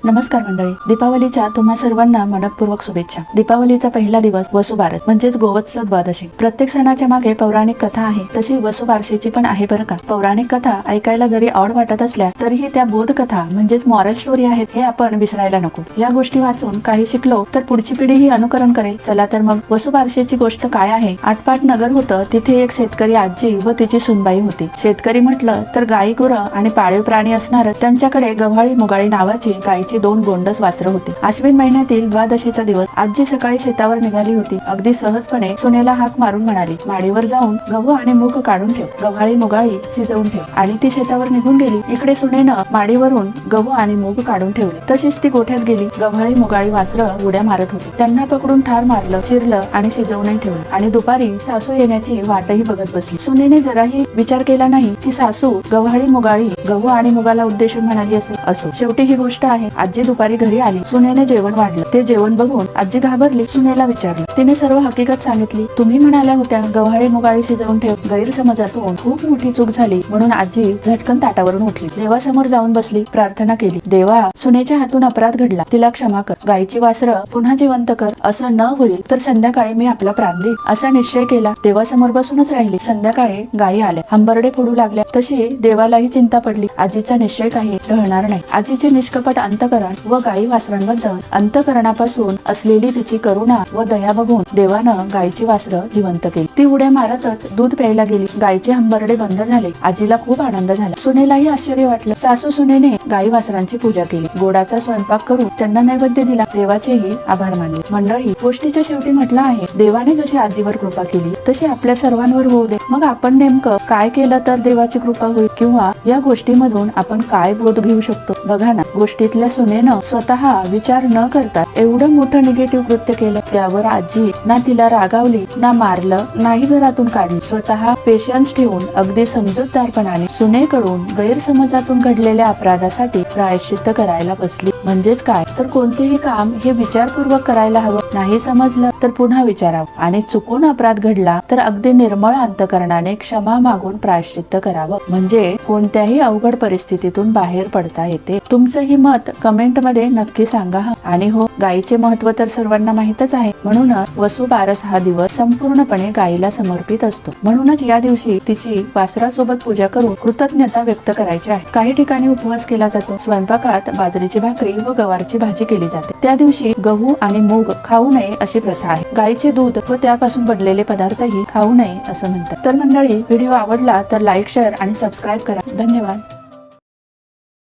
नमस्कार मंडळी, दीपावलीच्या तुम्हा सर्वांना मनपूर्वक शुभेच्छा। दीपावलीचा पहिला दिवस वसुबारस म्हणजेच गोवत्स द्वादशी। प्रत्येक सणाच्या मागे पौराणिक कथा आहे, तशी वसुबारशीची पण आहे बरं का। पौराणिक कथा ऐकायला जरी ऑड वाटत असल्या तरीही त्या बोध कथा म्हणजेच मॉरल स्टोरी आहेत हे आपण विसरायला नको। या गोष्टी वाचून काही शिकलो तर पुढची पिढी ही अनुकरण करेल। चला तर मग वसुबारशीची गोष्ट काय आहे। आटपाट नगर होतं, तिथे एक शेतकरी आजी व तिची सुनबाई होती। शेतकरी म्हटलं तर गाई गुरं आणि पाळीव प्राणी असणार, त्यांच्याकडे गव्हाळी मुगाळी नावाची गायची 2 गोंडस वासरं होती। अश्विन महिन्यातील द्वादशीचा दिवस आजी सकाळी शेतावर निघाली होती। अगदी सहजपणे सुनेला हाक मारून म्हणाली, माडीवर जाऊन गहू आणि मूग काढून ठेव, गव्हाळी मुगाळी शिजवून ठेव। आणि ती शेतावर निघून गेली। इकडे सुनेनं माडीवरून गहू आणि मूग काढून ठेवले। तशीच ती गोठ्यात गेली। गव्हाळी मुगाळी वासरं उड्या मारत होती। त्यांना पकडून ठार मारलं, चिरलं आणि शिजवूनही ठेवलं। आणि दुपारी सासू येण्याची वाटही बघत बसली। सुनेने जराही विचार केला नाही की सासू गव्हाळी मुगाळी गहू आणि मुगाला उद्देशून म्हणाली असेल। असो, शेवटी ही गोष्ट आहे। आजी दुपारी घरी आली। सुनेने जेवण वाढलं। ते जेवण बघून आजी घाबरली। सुनेला विचारलं। तिने सर्व हकीकत सांगितली। तुम्ही म्हणाल्या होत्या गव्हाळी मुगाळी शिजवून ठेव। गैरसमजातून खूप मोठी चूक झाली म्हणून आजी झटकन ताटावरून उठली। देवासमोर जाऊन बसली, प्रार्थना केली। देवा, सुनेच्या हातून अपराध घडला, तिला क्षमा कर। गायची वासरं पुन्हा जिवंत कर। असं न होईल तर संध्याकाळी मी आपला प्राण देईन असा निश्चय केला। देवासमोर बसूनच राहिली। संध्याकाळी गायी आल्या, हंबरडे फोडू लागल्या। तशी देवालाही चिंता पडली, आजीचा निश्चय काही टळणार नाही। आजीचे निष्कपट अंतकरण व गायी वासरांबद्दल अंतकरणापासून असलेली तिची करुणा व दया बघून देवानं गायची वासरं जिवंत केली। ती उड्या मारतच दूध प्यायला गेली। गायचे हंबरडे बंद झाले। आजीला खूप आनंद झाला। सुनेलाही आश्चर्य वाटलं। सासू सुनेने गायी वासरांची पूजा केली, गोडाचा स्वयंपाक करून त्यांना नैवेद्य दिला, देवाचेही आभार मानले। मंडळी, गोष्टीच्या शेवटी म्हटलं आहे, देवाने जशी आजीवर कृपा केली तशी आपल्या सर्वांवर होऊ दे। मग आपण नेमकं काय केलं तर देवाची कृपा होईल, किंवा या गोष्टीमधून आपण काय बोध घेऊ शकतो? बघा ना, गोष्टीतल्या सुनेनं स्वतः विचार न करता एवढं मोठं निगेटिव्ह कृत्य केलं। त्यावर आजी ना तिला रागावली, ना मारलं, नाही घरातून काढली। स्वतः पेशन्स ठेवून अगदी समजूतदारपणाने सुनेकडून गैरसमजातून घडलेल्या अपराधासाठी प्रायश्चित्त करायला बसली। म्हणजेच काय तर कोणतेही काम हे विचारपूर्वक करायला हवं। नाही समजलं तर पुन्हा विचारावं, आणि चुकून अपराध घडला तर अगदी निर्मळ अंतकरणाने क्षमा मागून प्रायश्चित्त करावं। म्हणजे कोणत्याही अवघड परिस्थितीतून बाहेर पडता येते। तुमचंही मत कमेंट मध्ये नक्की सांगा। आणि हो, गायीचे महत्व तर सर्वांना माहितच आहे, म्हणूनच वसुबारस हा दिवस संपूर्णपणे गायीला समर्पित असतो। म्हणूनच या दिवशी तिची वासरासोबत पूजा करून कृतज्ञता व्यक्त करायची आहे। काही ठिकाणी उपवास केला जातो। स्वयंपाकात बाजरीची भाकरी व गवारची भाजी केली जाते। त्या दिवशी गहू आणि मूग खाऊ नये अशी प्रथा आहे। गायीचे दूध व त्यापासून बनलेले पदार्थही खाऊ नये असं म्हणतात। तर मंडळी, व्हिडिओ आवडला तर लाईक, शेअर आणि सबस्क्राईब करा। धन्यवाद।